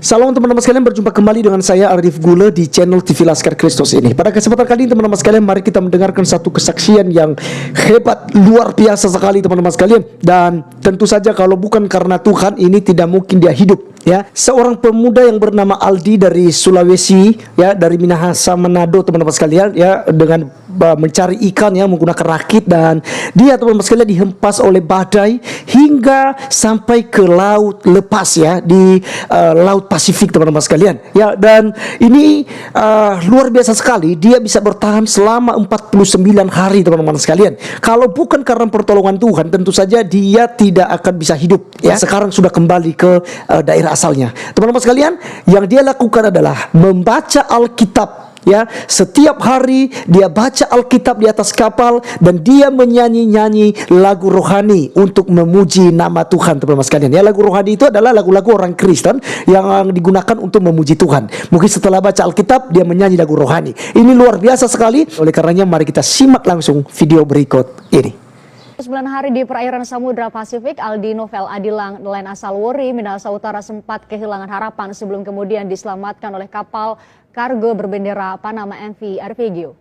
Salam teman-teman sekalian, berjumpa kembali dengan saya Arif Gule di channel TV Laskar Kristus ini. Pada kesempatan kali ini teman-teman sekalian, mari kita mendengarkan satu kesaksian yang hebat, luar biasa sekali teman-teman sekalian. Dan tentu saja kalau bukan karena Tuhan, ini tidak mungkin dia hidup. Ya, seorang pemuda yang bernama Aldi dari Sulawesi, ya, dari Minahasa, Manado teman-teman sekalian, ya, dengan mencari ikan ya menggunakan rakit, dan dia teman-teman sekalian dihempas oleh badai hingga sampai ke laut lepas ya di laut Pasifik teman-teman sekalian ya. Dan ini luar biasa sekali, dia bisa bertahan selama 49 hari teman-teman sekalian. Kalau bukan karena pertolongan Tuhan, tentu saja dia tidak akan bisa hidup ya. Sekarang sudah kembali ke daerah asalnya. Teman-teman sekalian, yang dia lakukan adalah membaca Alkitab. Ya, setiap hari dia baca Alkitab di atas kapal, dan dia menyanyi-nyanyi lagu rohani untuk memuji nama Tuhan teman-teman sekalian. Ya, lagu rohani itu adalah lagu-lagu orang Kristen yang digunakan untuk memuji Tuhan. Mungkin setelah baca Alkitab dia menyanyi lagu rohani. Ini luar biasa sekali. Oleh karenanya mari kita simak langsung video berikut ini. 9 hari di perairan Samudra Pasifik, Aldi Novel Adilang nelayan asal Wori, Minahasa Utara sempat kehilangan harapan sebelum kemudian diselamatkan oleh kapal kargo berbendera Panama MV Arpeggio.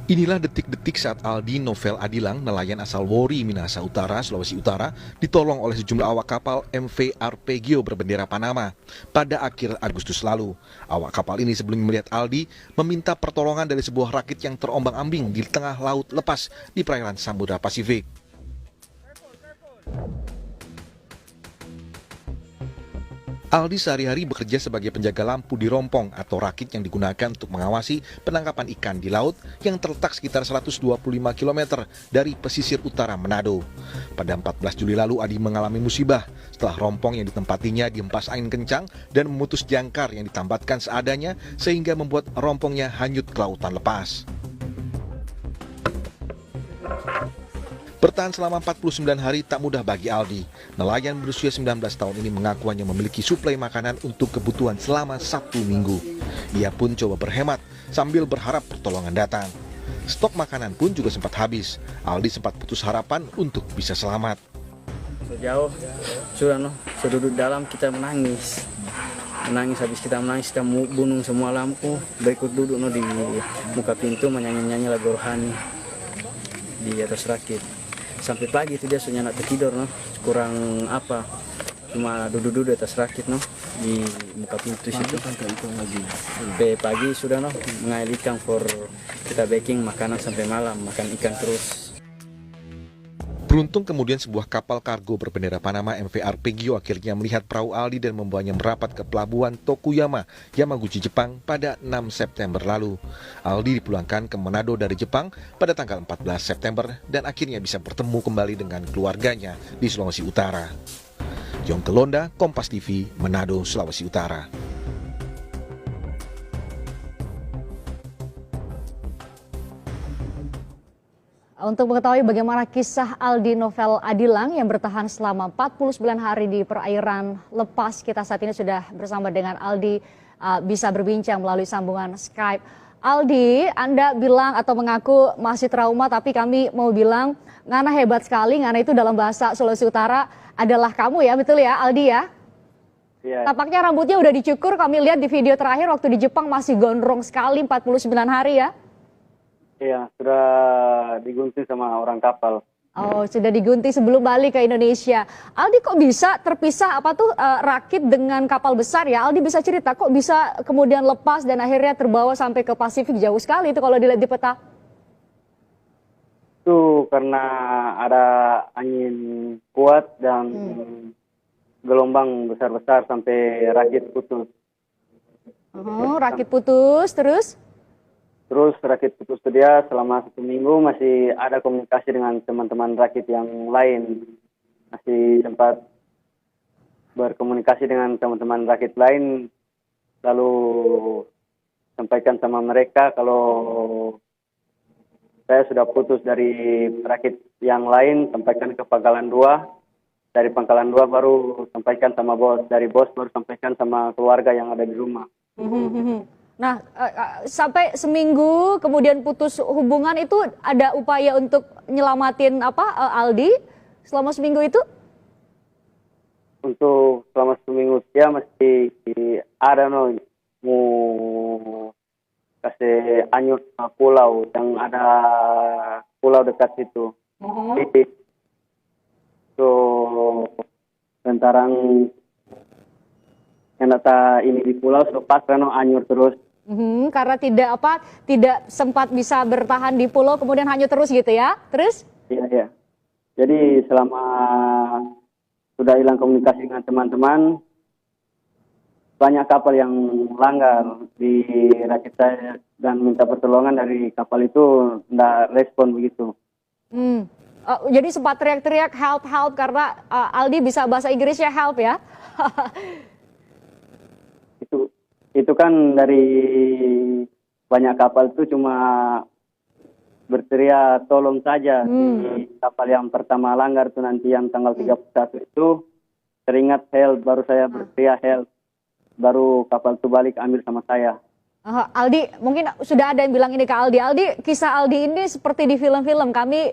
Inilah detik-detik saat Aldi Novel Adilang, nelayan asal Wori, Minahasa Utara, Sulawesi Utara, ditolong oleh sejumlah awak kapal MV Arpeggio berbendera Panama pada akhir Agustus lalu. Awak kapal ini sebelum melihat Aldi meminta pertolongan dari sebuah rakit yang terombang-ambing di tengah laut lepas di perairan Samudra Pasifik. Aldi sehari-hari bekerja sebagai penjaga lampu di rompong atau rakit yang digunakan untuk mengawasi penangkapan ikan di laut yang terletak sekitar 125 km dari pesisir utara Manado. Pada 14 Juli lalu, Aldi mengalami musibah setelah rompong yang ditempatinya dihempas angin kencang dan memutus jangkar yang ditambatkan seadanya sehingga membuat rompongnya hanyut ke lautan lepas. Bertahan selama 49 hari tak mudah bagi Aldi. Nelayan berusia 19 tahun ini mengaku hanya memiliki suplai makanan untuk kebutuhan selama 1 minggu. Ia pun coba berhemat sambil berharap pertolongan datang. Stok makanan pun juga sempat habis. Aldi sempat putus harapan untuk bisa selamat. Sejauh sudah duduk dalam, kita menangis. Habis kita menangis, kita bunuh semua lampu. Berikut duduk di muka pintu menyanyi-nyanyi lagu rohani di atas rakit. Sampai pagi itu dia sudah nak tertidur, kurang apa, cuma duduk-duduk di atas rakit di muka pintu situ. Sampai pagi sudah mengail ikan for kita baking makanan sampai malam, makan ikan terus. Beruntung kemudian sebuah kapal kargo berbendera Panama MV Arpeggio akhirnya melihat perahu Aldi dan membawanya merapat ke pelabuhan Tokuyama, Yamaguchi, Jepang pada 6 September lalu. Aldi dipulangkan ke Manado dari Jepang pada tanggal 14 September dan akhirnya bisa bertemu kembali dengan keluarganya di Sulawesi Utara. Yongke Londa, Kompas TV, Manado, Sulawesi Utara. Untuk mengetahui bagaimana kisah Aldi Novel Adilang yang bertahan selama 49 hari di perairan lepas, kita saat ini sudah bersama dengan Aldi, bisa berbincang melalui sambungan Skype. Aldi, Anda bilang atau mengaku masih trauma, tapi kami mau bilang Ngana hebat sekali. Ngana itu dalam bahasa Sulawesi Utara adalah kamu ya, betul ya Aldi ya? Iya. Tampaknya rambutnya udah dicukur, kami lihat di video terakhir waktu di Jepang masih gondrong sekali 49 hari ya? Iya, sudah digunting sama orang kapal. Oh, sudah digunting sebelum balik ke Indonesia. Aldi, kok bisa terpisah rakit dengan kapal besar ya? Aldi bisa cerita kok bisa kemudian lepas dan akhirnya terbawa sampai ke Pasifik, jauh sekali itu kalau dilihat di peta. Itu karena ada angin kuat dan gelombang besar-besar sampai rakit putus. Rakit putus, terus? Terus rakit putus itu dia selama 1 minggu masih ada komunikasi dengan teman-teman rakit yang lain. Masih sempat berkomunikasi dengan teman-teman rakit lain. Lalu sampaikan sama mereka kalau saya sudah putus dari rakit yang lain, sampaikan ke Pangkalan 2. Dari Pangkalan 2 baru sampaikan sama bos. Dari bos baru sampaikan sama keluarga yang ada di rumah. Nah, sampai seminggu kemudian putus hubungan itu ada upaya untuk nyelamatin Aldi selama seminggu itu? untuk selama seminggu dia masih ada mau kasih anyut pulau yang ada pulau dekat situ. Jadi so lantaran yang data ini di pulau so pas karena anyur terus. Karena tidak sempat bisa bertahan di pulau kemudian hanyut terus gitu ya. Terus? Iya, iya. Jadi selama sudah hilang komunikasi dengan teman-teman, banyak kapal yang langgar di rakit saya dan minta pertolongan dari kapal itu tidak respon begitu. Jadi sempat teriak-teriak help help karena Aldi bisa bahasa Inggris ya, help ya. Itu kan dari banyak kapal itu cuma berteriak tolong saja. Di kapal yang pertama langgar itu nanti yang tanggal 31 itu teringat help, baru saya berteriak help, baru kapal itu balik ambil sama saya. Aldi, mungkin sudah ada yang bilang ini ke Aldi. Aldi, kisah Aldi ini seperti di film-film. Kami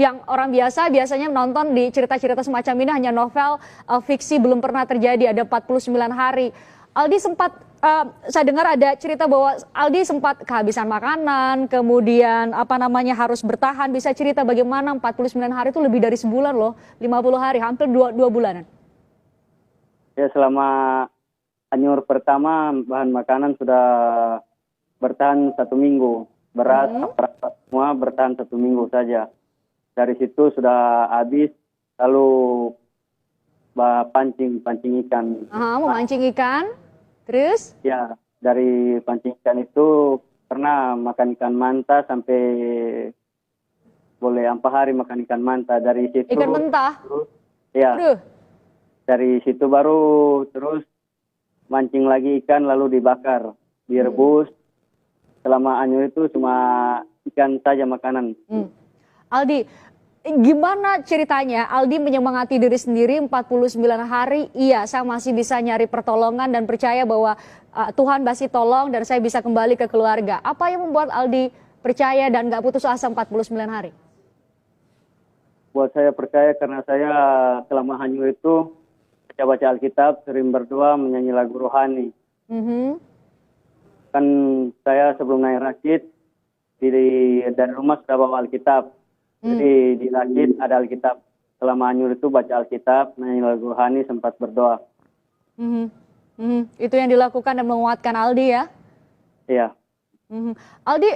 yang orang biasa biasanya menonton di cerita-cerita semacam ini hanya novel fiksi, belum pernah terjadi, ada 49 hari. Aldi sempat, saya dengar ada cerita bahwa Aldi sempat kehabisan makanan, kemudian harus bertahan. Bisa cerita bagaimana 49 hari itu lebih dari sebulan loh, 50 hari, hampir 2 bulanan. Ya, selama anyur pertama bahan makanan sudah bertahan 1 minggu. Beras, semua bertahan 1 minggu saja. Dari situ sudah habis, lalu pancing ikan. Memancing ikan, terus? Ya, dari pancing ikan itu pernah makan ikan manta sampai boleh 4 hari makan ikan manta. Dari situ Ikan mentah? Ya. Aduh. Dari situ baru terus mancing lagi ikan lalu dibakar, direbus. Selama anyur itu cuma ikan saja makanan. Aldi, gimana ceritanya Aldi menyemangati diri sendiri 49 hari, iya saya masih bisa nyari pertolongan dan percaya bahwa Tuhan masih tolong dan saya bisa kembali ke keluarga. Apa yang membuat Aldi percaya dan gak putus asa 49 hari? Buat saya percaya karena saya selama hanyur itu baca Alkitab, sering berdoa, menyanyi lagu rohani. Kan saya sebelum naik rakit dari rumah sudah bawa Alkitab. Jadi di rakit ada Alkitab. Selama hanyur itu baca Alkitab, menyanyi lagu rohani, sempat berdoa. Itu yang dilakukan dan menguatkan Aldi ya? Iya. Aldi,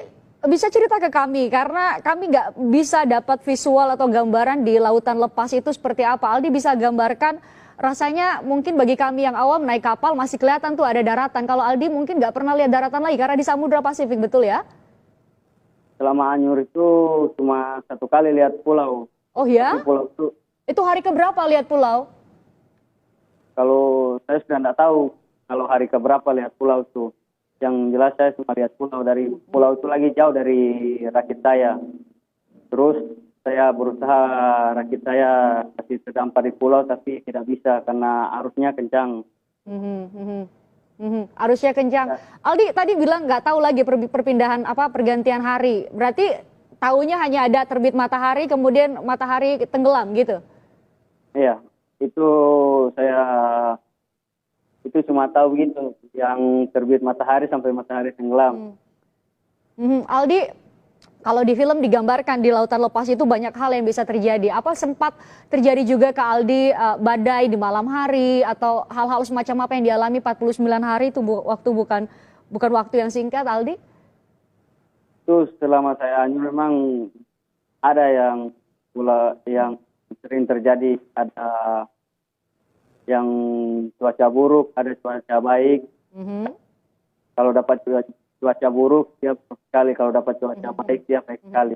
bisa cerita ke kami karena kami nggak bisa dapat visual atau gambaran di lautan lepas itu seperti apa. Aldi bisa gambarkan rasanya mungkin bagi kami yang awam naik kapal masih kelihatan tuh ada daratan. Kalau Aldi mungkin nggak pernah lihat daratan lagi karena di Samudra Pasifik, betul ya? Selama hanyur itu cuma 1 kali lihat pulau. Oh ya? Pulau Itu hari keberapa lihat pulau? Kalau saya sudah tidak tahu kalau hari keberapa lihat pulau itu. Yang jelas saya cuma lihat pulau, dari pulau itu lagi jauh dari rakit saya. Terus saya berusaha rakit saya masih terdampar di pulau tapi tidak bisa karena arusnya kencang. Arusnya kencang. Aldi tadi bilang nggak tahu lagi perpindahan pergantian hari. Berarti tahunya hanya ada terbit matahari kemudian matahari tenggelam gitu. Iya, itu cuma tahu gitu yang terbit matahari sampai matahari tenggelam. Aldi, kalau di film digambarkan di lautan lepas itu banyak hal yang bisa terjadi. Apa sempat terjadi juga ke Aldi badai di malam hari atau hal-hal semacam apa yang dialami 49 hari itu waktu bukan waktu yang singkat, Aldi? Itu selama saya hanyur memang ada yang sering terjadi, ada yang cuaca buruk, ada cuaca baik. Kalau dapat cuaca buruk dia buruk sekali, kalau dapat cuaca baik dia baik sekali.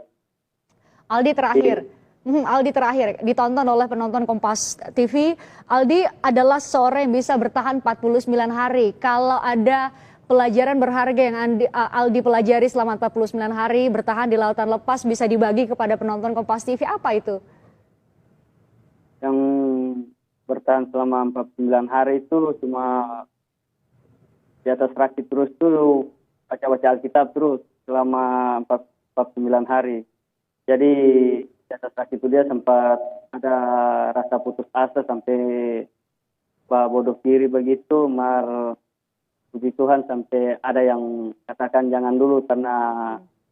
Aldi terakhir ditonton oleh penonton Kompas TV. Aldi adalah seorang yang bisa bertahan 49 hari. Kalau ada pelajaran berharga yang Aldi pelajari selama 49 hari bertahan di lautan lepas bisa dibagi kepada penonton Kompas TV, apa itu? Yang bertahan selama 49 hari itu cuma di atas rakit terus tuh, baca Alkitab terus selama 49 hari. Jadi di atas rakit itu dia sempat ada rasa putus asa sampai bodoh diri begitu, puji Tuhan sampai ada yang katakan jangan dulu karena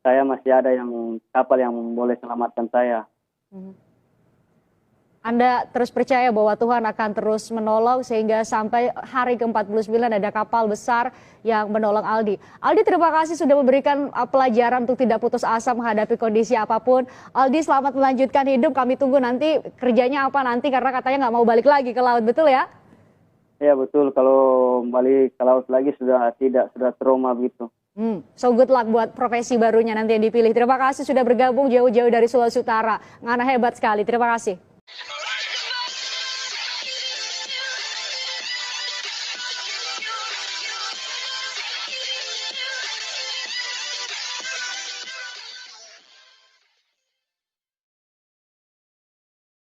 saya masih ada yang kapal yang boleh selamatkan saya. Anda terus percaya bahwa Tuhan akan terus menolong sehingga sampai hari ke-49 ada kapal besar yang menolong Aldi. Aldi, terima kasih sudah memberikan pelajaran untuk tidak putus asa menghadapi kondisi apapun. Aldi, selamat melanjutkan hidup. Kami tunggu nanti kerjanya apa nanti karena katanya nggak mau balik lagi ke laut, betul ya? Ya betul, kalau balik ke laut lagi sudah trauma begitu. So good luck buat profesi barunya nanti yang dipilih. Terima kasih sudah bergabung jauh-jauh dari Sulawesi Utara. Ngana hebat sekali, terima kasih.